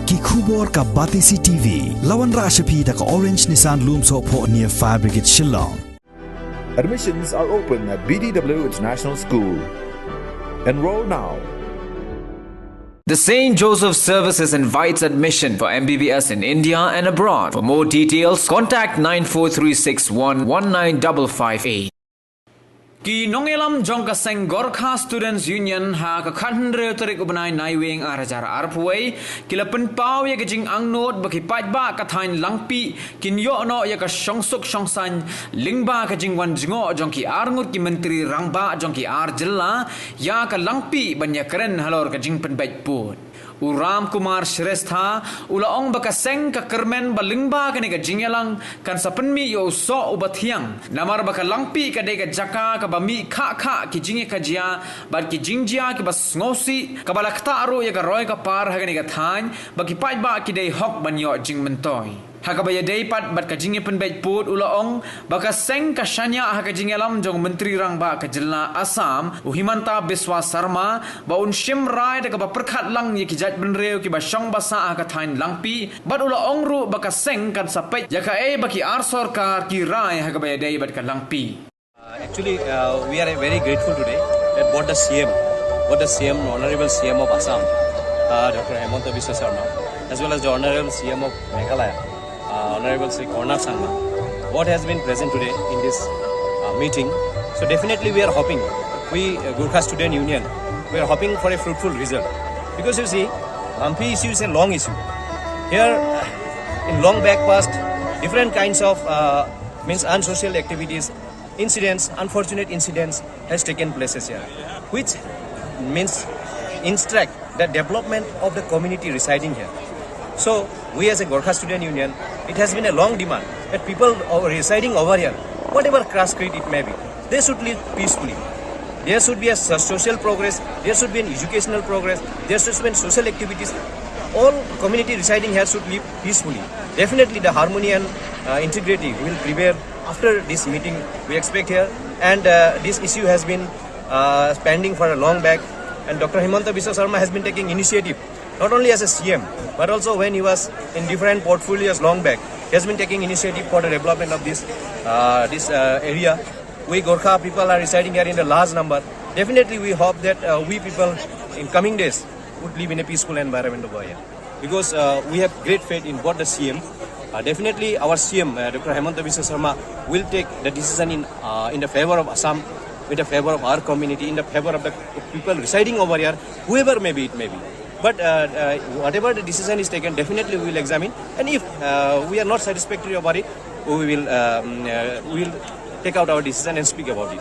ki khubor ka Batisi TV lawan rashapi da ka Orange Nissan Loomso pho near Fire Brigade Shillong. Admissions are open at BDW International School. Enroll now. The St. Joseph Services invites admission for MBBS in India and abroad. For more details, contact 943611958. Ki nongelam jongka seng Gorkha Students Union ha ka khandre tarik ubnai naiwing arajar arpway kila penpau ya kajing Angnud baki Paidbah ka Thaiñ Langpih kin yo no ya ka Shongsuk Shongsaiñ lingba kajing wan jingo jongki Angnud ki menteri rangba jongki ar jilla ya ka Langpih banya keren halor kajing penbaik put Uram Kumar Shrestha ulaong baka seng ka kermen balingba kani ka jingyalang kan sa penmi yo so ubathiang namar baka Langpih ka de ka jaka ka bami kha ki jinge ka jia bad ki jingjia ki bas ngosi ka balakta ro ya ka roy ka par ha kani ka Thaiñ baki Paidbah ki de hok banyo jing mentoi Hakabaya daypat bat ka jinge penbait put ulaong baka seng ka shanya ha ka jingelam jong menteri rangba ka jilna Assam Uhimanta Biswa Sarma ba un shim rai da ka ba perkhat lang ye ki jat benreu ki ba shong basa ha ka Thaiñ Langpih bat ulaong ru baka seng kan sapet ya ka e baki ar sarkar ki rai hakabaya day bat ka Langpih. Actually, we are very grateful today that what the CM, Honorable CM of Assam, Dr. Hemanta Biswa Sarma, as well as the Honorable CM of Meghalaya, Honorable Sri Gorkha Sangma, what has been present today in this meeting. So definitely we are hoping, we Gorkha Student Union, we are hoping for a fruitful result. Because you see, Langpih issue is a long issue. Here, in long back past, different kinds of unsocial activities, incidents, unfortunate incidents has taken places here, which means instruct the development of the community residing here. So we as a Gorkha Student Union, it has been a long demand that people residing over here, whatever caste creed it may be, they should live peacefully. There should be a social progress, there should be an educational progress, there should be social activities. All community residing here should live peacefully. Definitely the harmony and integrity will prevail after this meeting we expect here, and this issue has been pending for a long back, and Dr. Hemanta Biswa Sarma has been taking initiative not only as a CM but also when he was in different portfolios long back. He has been taking initiative for the development of this area. We Gorkha people are residing here in a large number. Definitely we hope that we people in coming days would live in a peaceful environment over here, because we have great faith in what the CM. Definitely our CM, Dr. Hemanta Biswa Sarma, will take the decision in the favor of Assam, in the favor of our community, in the favor of the people residing over here, whoever may be it may be. But whatever the decision is taken, definitely we will examine, and if we are not satisfactory about it, we will take out our decision and speak about it.